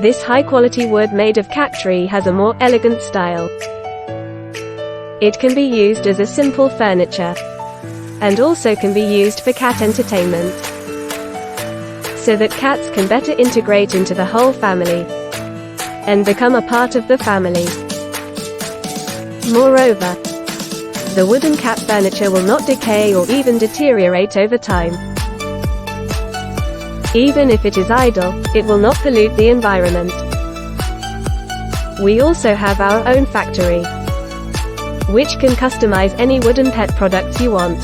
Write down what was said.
This high-quality wood made of cat tree has a more elegant style. It can be used as a simple furniture, and also can be used for cat entertainment, so that cats can better integrate into the whole family and become a part of the family. Moreover, the wooden cat furniture will not decay or even deteriorate over time. Even if it is idle, it will not pollute the environment. We also have our own factory, which can customize any wooden pet products you want.